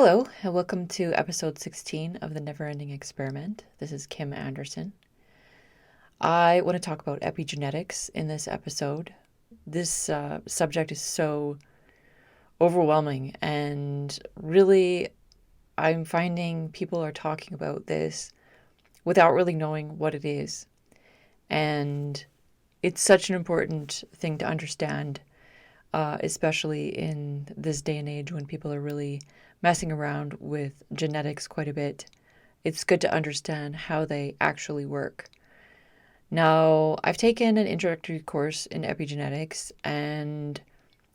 Hello, and welcome to episode 16 of the Never Ending Experiment. This is Kim Anderson. I want to talk about epigenetics in this episode. This subject is so overwhelming, and really, I'm finding people are talking about this without really knowing what it is. And it's such an important thing to understand, especially in this day and age when people are really messing around with genetics quite a bit. It's good to understand how they actually work. Now, I've taken an introductory course in epigenetics, and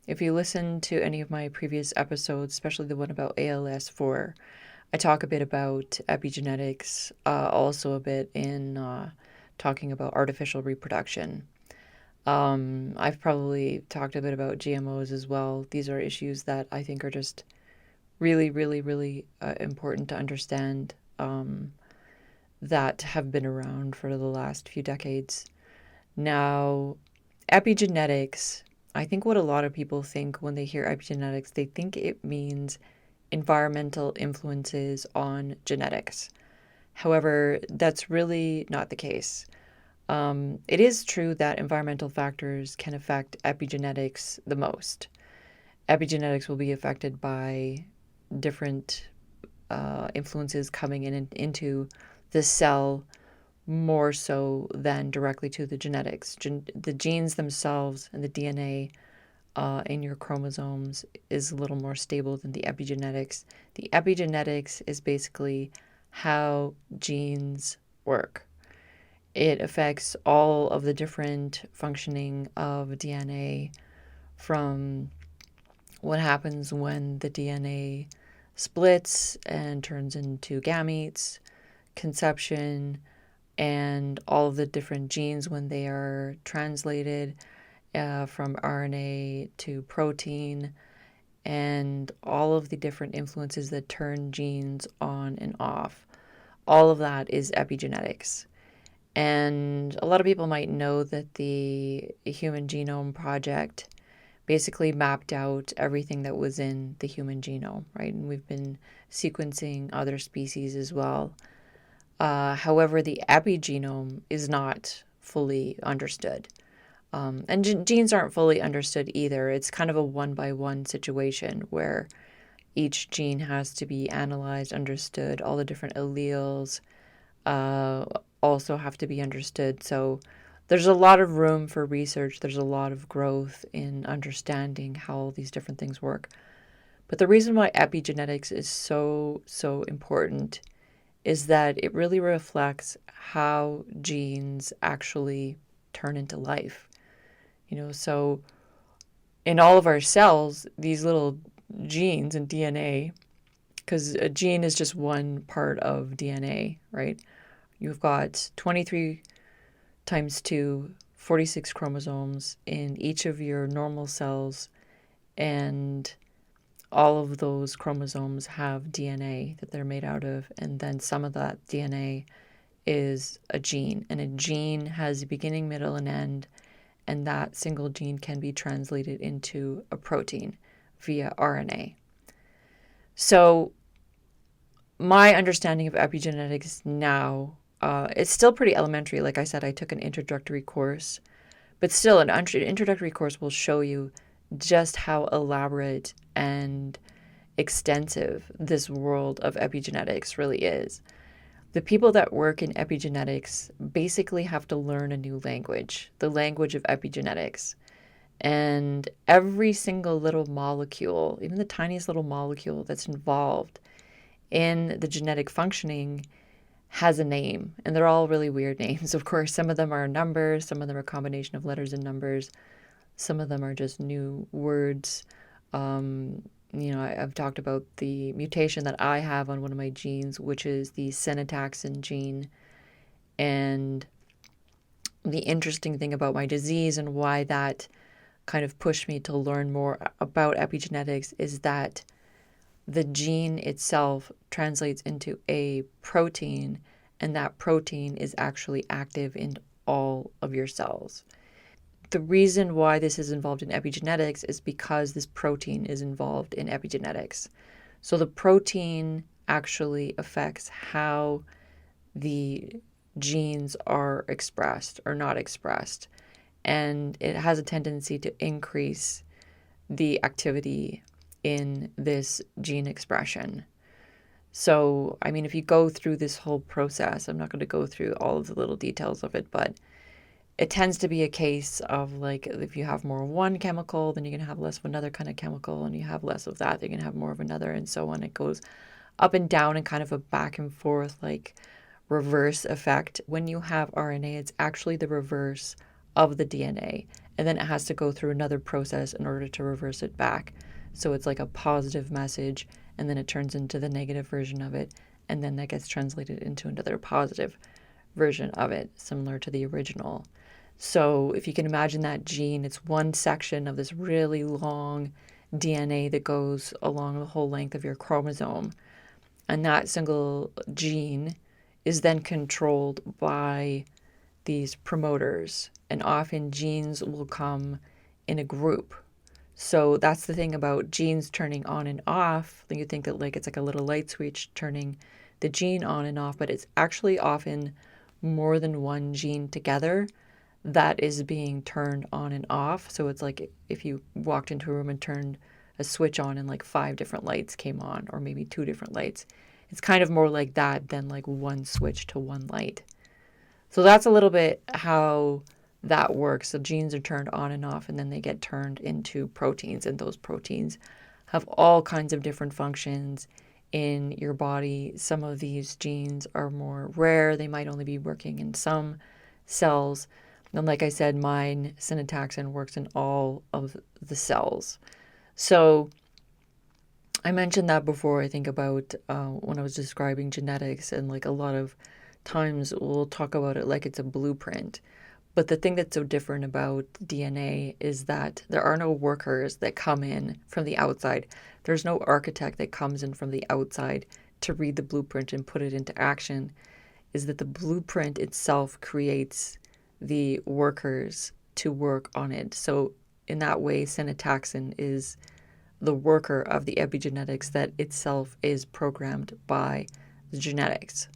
if you listen to any of my previous episodes, especially the one about ALS4, I talk a bit about epigenetics, also a bit in talking about artificial reproduction. I've probably talked a bit about GMOs as well. These are issues that I think are just really, really, really important to understand, that have been around for the last few decades. Now, epigenetics, I think what a lot of people think when they hear epigenetics, they think it means environmental influences on genetics. However, that's really not the case. It is true that environmental factors can affect epigenetics the most. Epigenetics will be affected by different influences coming into the cell more so than directly to the genetics. The genes themselves and the DNA in your chromosomes is a little more stable than the epigenetics. The epigenetics is basically how genes work. It affects all of the different functioning of DNA, from what happens when the DNA splits and turns into gametes, conception, and all of the different genes when they are translated from RNA to protein, and all of the different influences that turn genes on and off. All of that is epigenetics. And a lot of people might know that the Human Genome Project basically mapped out everything that was in the human genome, right? And we've been sequencing other species as well. However, the epigenome is not fully understood. And genes aren't fully understood either. It's kind of a one-by-one situation where each gene has to be analyzed, understood. All the different alleles also have to be understood. So there's a lot of room for research. There's a lot of growth in understanding how all these different things work. But the reason why epigenetics is so important is that it really reflects how genes actually turn into life. So in all of our cells, these little genes and DNA, because a gene is just one part of DNA, right? You've got 23 times 2, 46 chromosomes in each of your normal cells, and all of those chromosomes have DNA that they're made out of, and then some of that DNA is a gene, and a gene has a beginning, middle, and end, and that single gene can be translated into a protein via RNA. So my understanding of epigenetics now, it's still pretty elementary. Like I said, I took an introductory course, but still an introductory course will show you just how elaborate and extensive this world of epigenetics really is. The people that work in epigenetics basically have to learn a new language, the language of epigenetics. And every single little molecule, even the tiniest little molecule that's involved in the genetic functioning, has a name, and they're all really weird names. Of course, some of them are numbers, some of them are a combination of letters and numbers, some of them are just new words. I've talked about the mutation that I have on one of my genes, which is the synataxin gene. And the interesting thing about my disease and why that kind of pushed me to learn more about epigenetics is that the gene itself translates into a protein, and that protein is actually active in all of your cells. The reason why this is involved in epigenetics is because this protein is involved in epigenetics. So the protein actually affects how the genes are expressed or not expressed. And it has a tendency to increase the activity in this gene expression. So, I mean, if you go through this whole process, I'm not going to go through all of the little details of it, but it tends to be a case of like if you have more of one chemical, then you're going to have less of another kind of chemical, and you have less of that, you're going to have more of another, and so on. It goes up and down and kind of a back and forth, like reverse effect. When you have RNA, it's actually the reverse of the DNA, and then it has to go through another process in order to reverse it back. So it's like a positive message, and then it turns into the negative version of it, and then that gets translated into another positive version of it, similar to the original. So if you can imagine that gene, it's one section of this really long DNA that goes along the whole length of your chromosome. And that single gene is then controlled by these promoters. And often genes will come in a group. So that's the thing about genes turning on and off. You think that like it's like a little light switch turning the gene on and off, but it's actually often more than one gene together that is being turned on and off. So it's like if you walked into a room and turned a switch on and like 5 different lights came on, or maybe 2 different lights. It's kind of more like that than like one switch to one light. So that's a little bit how that works. The genes are turned on and off, and then they get turned into proteins, and those proteins have all kinds of different functions in your body. Some of these genes are more rare. They might only be working in some cells. And like I said, mine, syntaxin, works in all of the cells. So I mentioned that before, I think, about when I was describing genetics, and like a lot of times we'll talk about it like it's a blueprint. But the thing that's so different about DNA is that there are no workers that come in from the outside. There's no architect that comes in from the outside to read the blueprint and put it into action. Is that the blueprint itself creates the workers to work on it. So in that way, syntaxin is the worker of the epigenetics that itself is programmed by the genetics.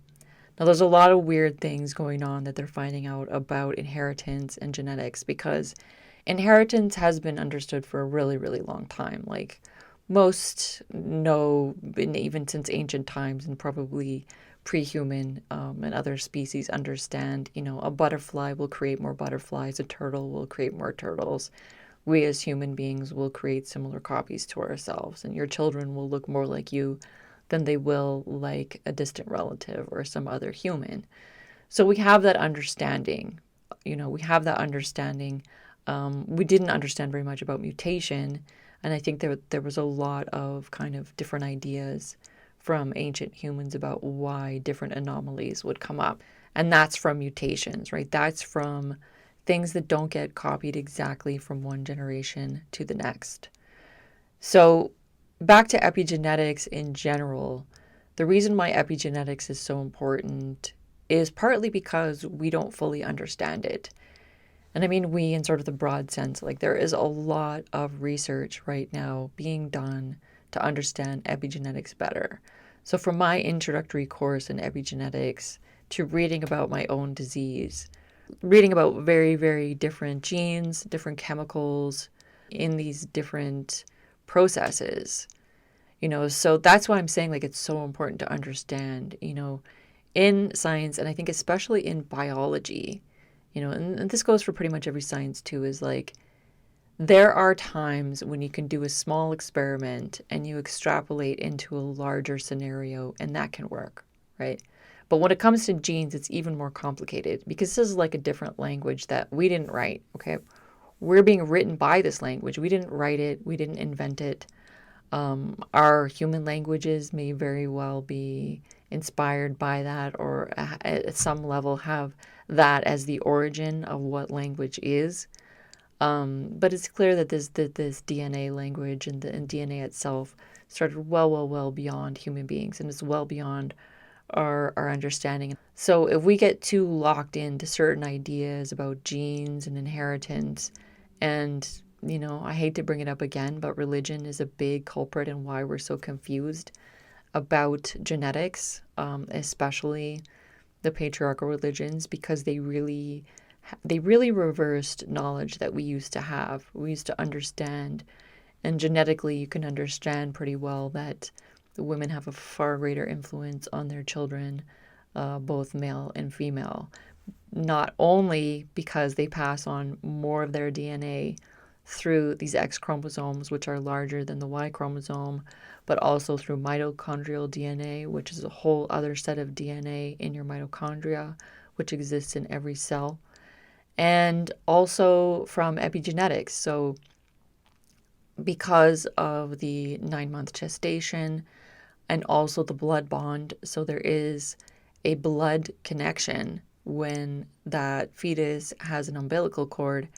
Now, there's a lot of weird things going on that they're finding out about inheritance and genetics, because inheritance has been understood for a really, really long time. Like most know, even since ancient times and probably pre-human and other species understand, a butterfly will create more butterflies, a turtle will create more turtles. We as human beings will create similar copies to ourselves, and your children will look more like you than they will like a distant relative or some other human. So we have that understanding. We have that understanding. We didn't understand very much about mutation, and I think there was a lot of kind of different ideas from ancient humans about why different anomalies would come up. And that's from mutations, right? That's from things that don't get copied exactly from one generation to the next. So back to epigenetics in general, the reason why epigenetics is so important is partly because we don't fully understand it. And I mean we in sort of the broad sense, like there is a lot of research right now being done to understand epigenetics better. So from my introductory course in epigenetics to reading about my own disease, reading about very, very different genes, different chemicals in these different processes, so that's why I'm saying like it's so important to understand, in science, and I think especially in biology, and this goes for pretty much every science too, is like there are times when you can do a small experiment and you extrapolate into a larger scenario, and that can work, right? But when it comes to genes, it's even more complicated because this is like a different language that we didn't write, okay? We're being written by this language. We didn't write it. We didn't invent it. Our human languages may very well be inspired by that, or at some level have that as the origin of what language is. But it's clear that this DNA language and DNA itself started well beyond human beings, and it's well beyond our understanding. So if we get too locked into certain ideas about genes and inheritance and I hate to bring it up again, but religion is a big culprit in why we're so confused about genetics, especially the patriarchal religions, because they really reversed knowledge that we used to have. We used to understand, and genetically, you can understand pretty well that the women have a far greater influence on their children, both male and female. Not only because they pass on more of their DNA through these X chromosomes, which are larger than the Y chromosome, but also through mitochondrial DNA, which is a whole other set of DNA in your mitochondria, which exists in every cell, and also from epigenetics. So, because of the 9-month gestation and also the blood bond, so there is a blood connection when that fetus has an umbilical cord,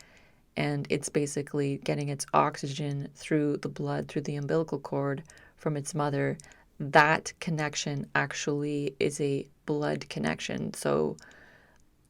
and it's basically getting its oxygen through the blood, through the umbilical cord from its mother. That connection actually is a blood connection. So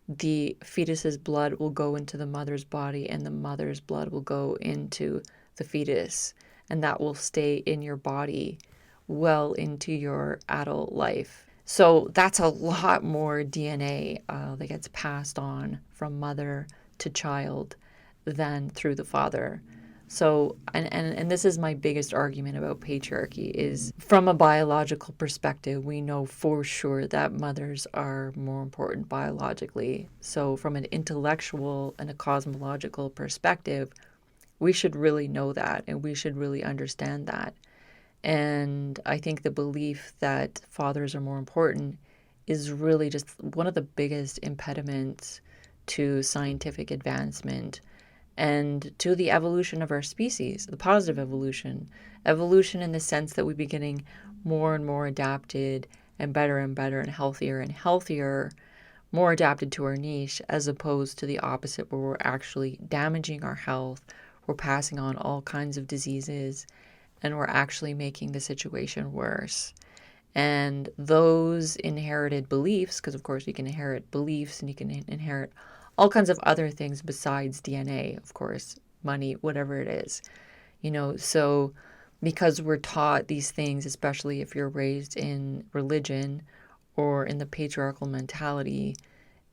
the fetus's blood will go into the mother's body, and the mother's blood will go into the fetus, and that will stay in your body well into your adult life. So that's a lot more DNA that gets passed on from mother to child than through the father. So, and this is my biggest argument about patriarchy, is from a biological perspective, we know for sure that mothers are more important biologically. So from an intellectual and a cosmological perspective, we should really know that, and we should really understand that. And I think the belief that fathers are more important is really just one of the biggest impediments to scientific advancement and to the evolution of our species, the positive evolution. Evolution in the sense that we've been getting more and more adapted and better and healthier, more adapted to our niche, as opposed to the opposite, where we're actually damaging our health, we're passing on all kinds of diseases, and we're actually making the situation worse. And those inherited beliefs, because of course you can inherit beliefs and you can inherit all kinds of other things besides DNA, of course, money, whatever it is, so because we're taught these things, especially if you're raised in religion or in the patriarchal mentality,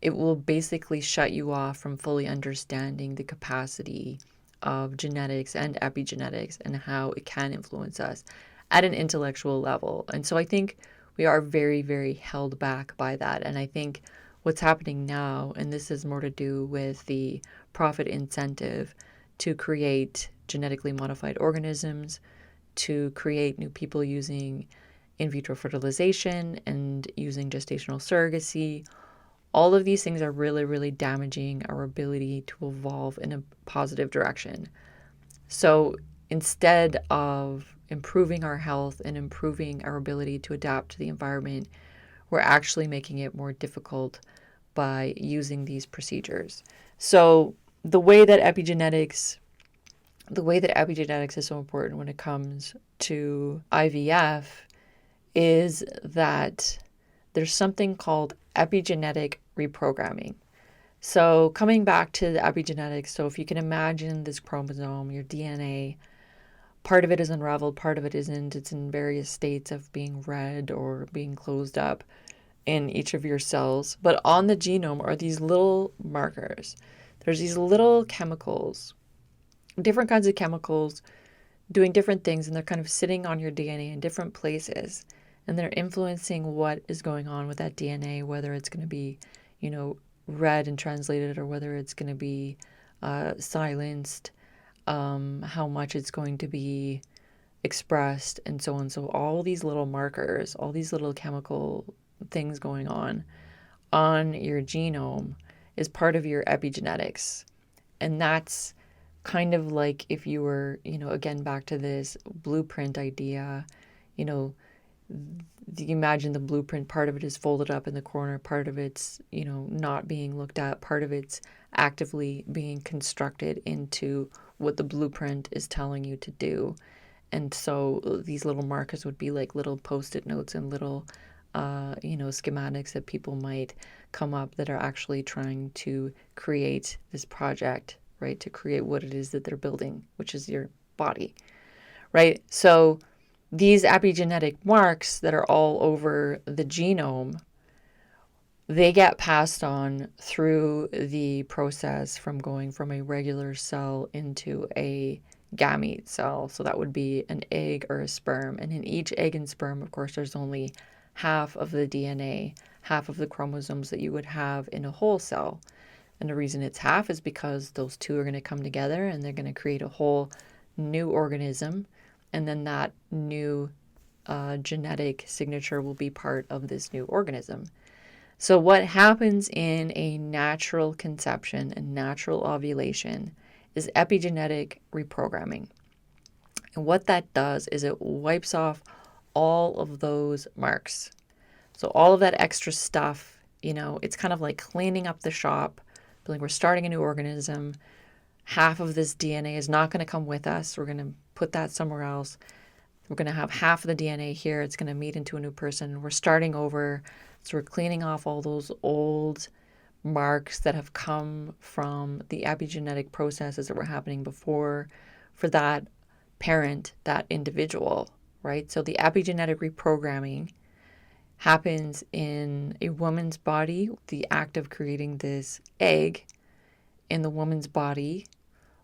it will basically shut you off from fully understanding the capacity of genetics and epigenetics and how it can influence us at an intellectual level. And so I think we are very, very held back by that. And I think what's happening now, and this has more to do with the profit incentive to create genetically modified organisms, to create new people using in vitro fertilization and using gestational surrogacy. All of these things are really, really damaging our ability to evolve in a positive direction. So instead of improving our health and improving our ability to adapt to the environment, we're actually making it more difficult by using these procedures. So the way that epigenetics is so important when it comes to IVF is that there's something called epigenetic reprogramming. So coming back to the epigenetics, so if you can imagine this chromosome, your DNA, part of it is unraveled, part of it isn't. It's in various states of being read or being closed up in each of your cells. But on the genome are these little markers. There's these little chemicals, different kinds of chemicals doing different things, and they're kind of sitting on your DNA in different places. And they're influencing what is going on with that DNA, whether it's going to be, read and translated, or whether it's going to be silenced, how much it's going to be expressed, and so on. So all these little markers, all these little chemical things going on your genome is part of your epigenetics. And that's kind of like if you were, again, back to this blueprint idea, you imagine the blueprint, part of it is folded up in the corner, part of it's, not being looked at, part of it's actively being constructed into what the blueprint is telling you to do. And so these little markers would be like little post-it notes and little, schematics that people might come up that are actually trying to create this project right, to create what it is that they're building, which is your body, right? So these epigenetic marks that are all over the genome, they get passed on through the process from going from a regular cell into a gamete cell. So that would be an egg or a sperm. And in each egg and sperm, of course, there's only half of the DNA, half of the chromosomes that you would have in a whole cell. And the reason it's half is because those two are going to come together and they're going to create a whole new organism. And then that new genetic signature will be part of this new organism. So what happens in a natural conception and natural ovulation is epigenetic reprogramming. And what that does is it wipes off all of those marks. So all of that extra stuff, it's kind of like cleaning up the shop, like we're starting a new organism. Half of this DNA is not going to come with us. We're going to put that somewhere else. We're going to have half of the DNA here. It's going to meet into a new person. We're starting over. So we're cleaning off all those old marks that have come from the epigenetic processes that were happening before for that parent, that individual, right? So the epigenetic reprogramming happens in a woman's body. The act of creating this egg in the woman's body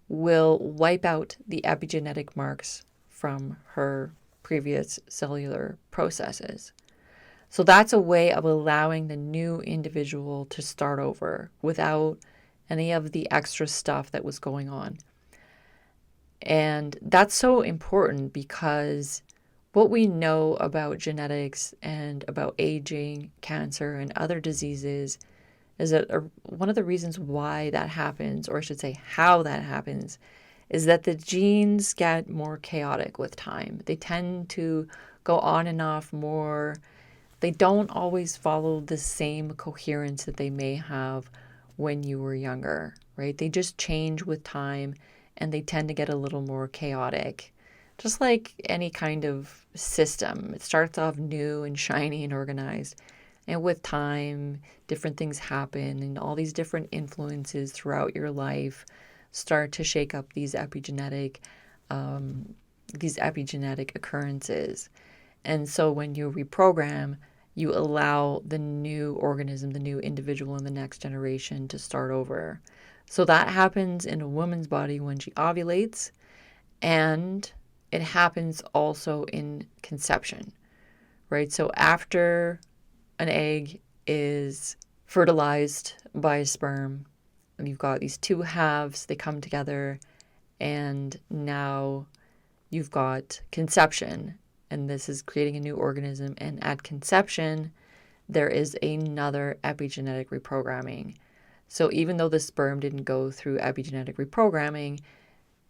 will wipe out the epigenetic marks from her previous cellular processes. So that's a way of allowing the new individual to start over without any of the extra stuff that was going on. And that's so important because what we know about genetics and about aging, cancer, and other diseases is that one of the reasons why that happens, or I should say how that happens, is that the genes get more chaotic with time. They tend to go on and off more. They don't always follow the same coherence that they may have when you were younger, right? They just change with time and they tend to get a little more chaotic. Just like any kind of system, it starts off new and shiny and organized. And with time, different things happen and all these different influences throughout your life start to shake up these epigenetic occurrences. And so when you reprogram, you allow the new organism, the new individual in the next generation to start over. So that happens in a woman's body when she ovulates, and it happens also in conception, right? So after an egg is fertilized by a sperm, and you've got these two halves, they come together, and now you've got conception. And this is creating a new organism. And at conception, there is another epigenetic reprogramming. So even though the sperm didn't go through epigenetic reprogramming,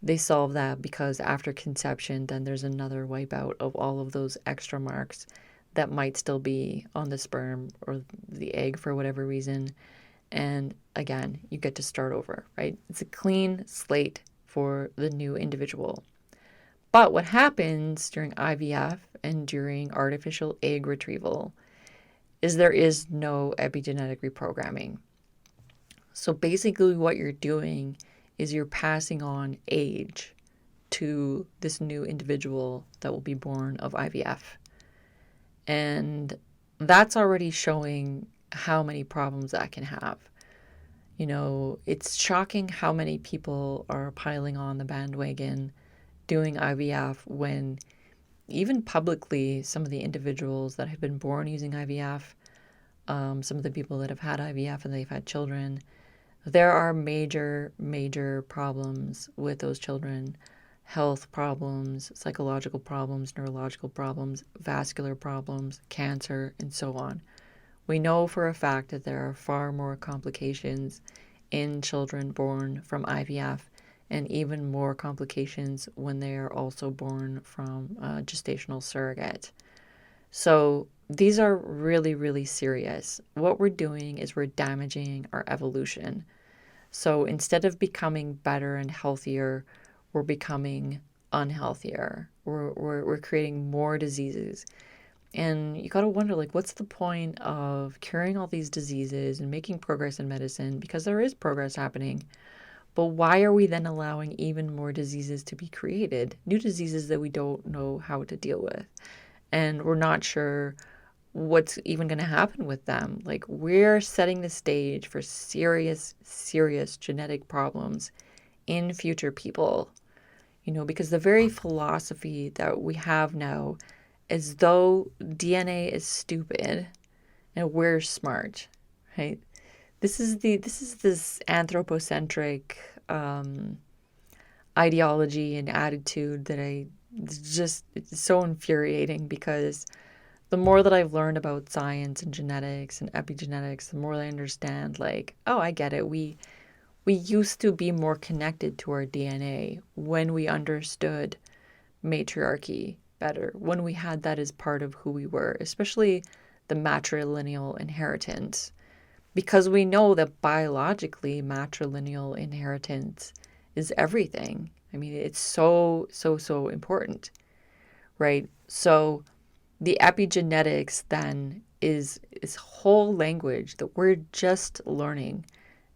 they solve that because after conception, then there's another wipeout of all of those extra marks that might still be on the sperm or the egg for whatever reason. And again, you get to start over, right? It's a clean slate for the new individual. But what happens during IVF and during artificial egg retrieval is there is no epigenetic reprogramming. So basically what you're doing is you're passing on age to this new individual that will be born of IVF. And that's already showing how many problems that can have. It's shocking how many people are piling on the bandwagon doing IVF when even publicly some of the individuals that have been born using IVF, some of the people that have had IVF and they've had children, there are major, major problems with those children. Health problems, psychological problems, neurological problems, vascular problems, cancer, and so on. We know for a fact that there are far more complications in children born from IVF and even more complications when they are also born from a gestational surrogate. So these are really, really serious. What we're doing is we're damaging our evolution. So instead of becoming better and healthier, we're becoming unhealthier. We're creating more diseases. And you got to wonder, what's the point of curing all these diseases and making progress in medicine? Because there is progress happening. But why are we then allowing even more diseases to be created? New diseases that we don't know how to deal with. And we're not sure what's even going to happen with them. Like, we're setting the stage for serious, serious genetic problems in future people, because the very philosophy that we have now is though DNA is stupid and we're smart, right? This anthropocentric ideology and attitude that it's so infuriating, because the more that I've learned about science and genetics and epigenetics, the more I understand, like, oh, I get it. We used to be more connected to our DNA when we understood matriarchy better, when we had that as part of who we were, especially the matrilineal inheritance, because we know that biologically matrilineal inheritance is everything. I mean, it's so, so, so important, right? So the epigenetics then is this whole language that we're just learning.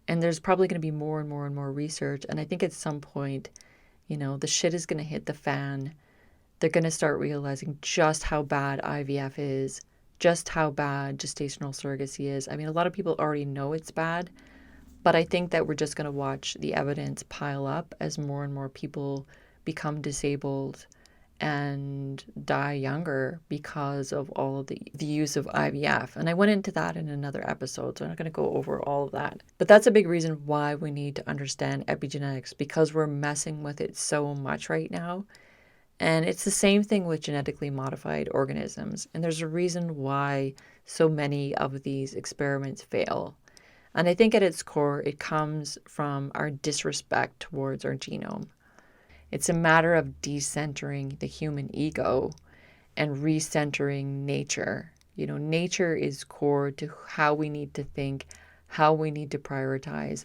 And there's probably going to be more and more and more research. And I think at some point, the shit is going to hit the fan. They're going to start realizing just how bad IVF is, just how bad gestational surrogacy is. I mean, a lot of people already know it's bad, but I think that we're just going to watch the evidence pile up as more and more people become disabled and die younger because of all of the use of IVF. And I went into that in another episode, so I'm not going to go over all of that. But that's a big reason why we need to understand epigenetics, because we're messing with it so much right now. And it's the same thing with genetically modified organisms. And there's a reason why so many of these experiments fail. And I think at its core, it comes from our disrespect towards our genome. It's a matter of decentering the human ego and recentering nature. Nature is core to how we need to think, how we need to prioritize.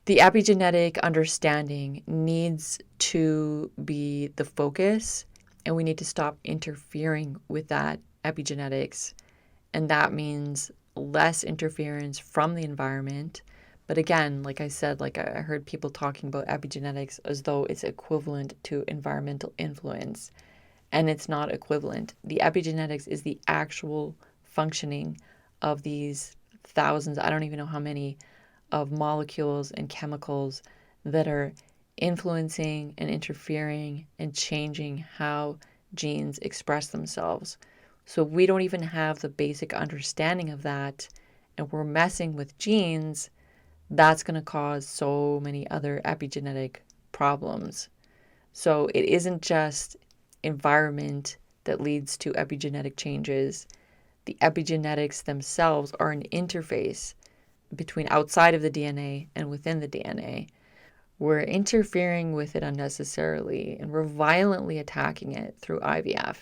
The epigenetic understanding needs to be the focus, and we need to stop interfering with that epigenetics. And that means less interference from the environment. But again, like I said, like I heard people talking about epigenetics as though it's equivalent to environmental influence. And it's not equivalent. The epigenetics is the actual functioning of these thousands, I don't even know how many, of molecules and chemicals that are influencing and interfering and changing how genes express themselves. So we don't even have the basic understanding of that, and we're messing with genes. That's going to cause so many other epigenetic problems. So it isn't just environment that leads to epigenetic changes. The epigenetics themselves are an interface between outside of the DNA and within the DNA. We're interfering with it unnecessarily, and we're violently attacking it through IVF,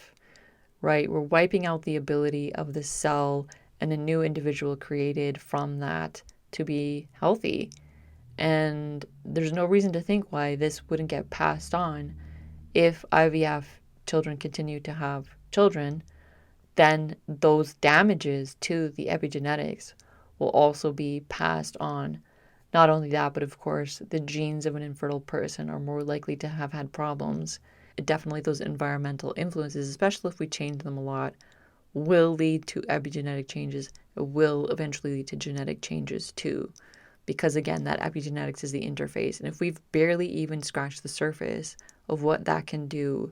right? We're wiping out the ability of the cell and a new individual created from that to be healthy. And there's no reason to think why this wouldn't get passed on. If IVF children continue to have children, then those damages to the epigenetics will also be passed on. Not only that, but of course, the genes of an infertile person are more likely to have had problems. Definitely those environmental influences, especially if we change them a lot, will lead to epigenetic changes. It will eventually lead to genetic changes too. Because again, that epigenetics is the interface. And if we've barely even scratched the surface of what that can do,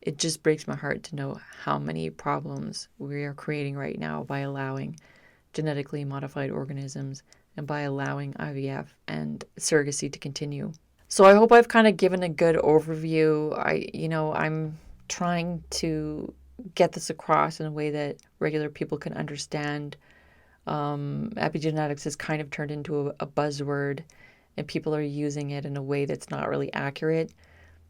it just breaks my heart to know how many problems we are creating right now by allowing genetically modified organisms and by allowing IVF and surrogacy to continue. So I hope I've kind of given a good overview. I'm trying to get this across in a way that regular people can understand. Epigenetics has kind of turned into a buzzword, and people are using it in a way that's not really accurate.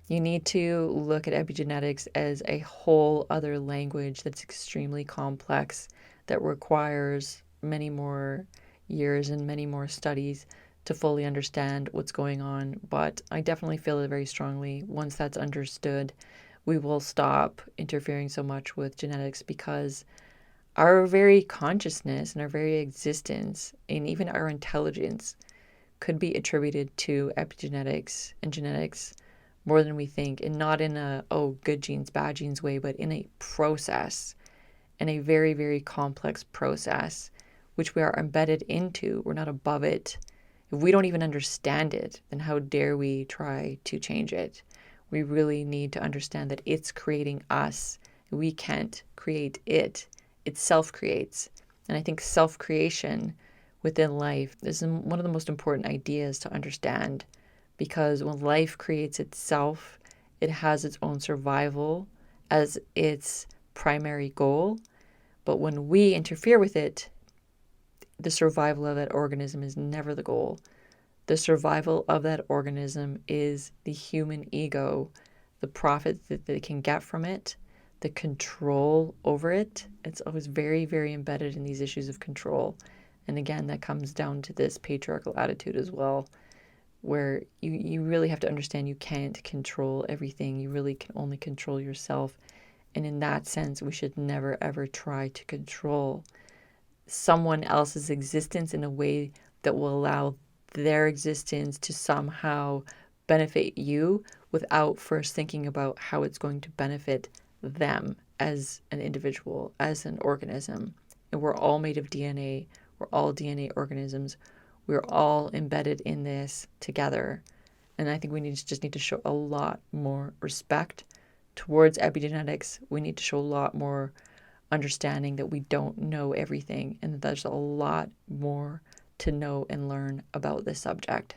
You need to look at epigenetics as a whole other language that's extremely complex, that requires many more years and many more studies to fully understand what's going on. But I definitely feel it very strongly. Once that's understood, we will stop interfering so much with genetics, because our very consciousness and our very existence and even our intelligence could be attributed to epigenetics and genetics more than we think, and not in a, oh, good genes, bad genes way, but in a process, in a very, very complex process, which we are embedded into. We're not above it. If we don't even understand it, then how dare we try to change it? We really need to understand that it's creating us. We can't create it. It self-creates. And I think self-creation within life is one of the most important ideas to understand, because when life creates itself, it has its own survival as its primary goal. But when we interfere with it, the survival of that organism is never the goal. The survival of that organism is the human ego, the profit that they can get from it, the control over it. It's always very, very embedded in these issues of control. And again, that comes down to this patriarchal attitude as well, where you really have to understand you can't control everything. You really can only control yourself. And in that sense, we should never, ever try to control someone else's existence in a way that will allow their existence to somehow benefit you without first thinking about how it's going to benefit them as an individual, as an organism. And we're all made of DNA. We're all DNA organisms. We're all embedded in this together. And I think we just need to show a lot more respect towards epigenetics. We need to show a lot more understanding that we don't know everything and that there's a lot more to know and learn about this subject.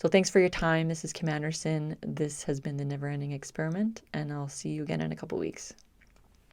So thanks for your time. This is Kim Anderson. This has been the Never Ending Experiment, and I'll see you again in a couple weeks.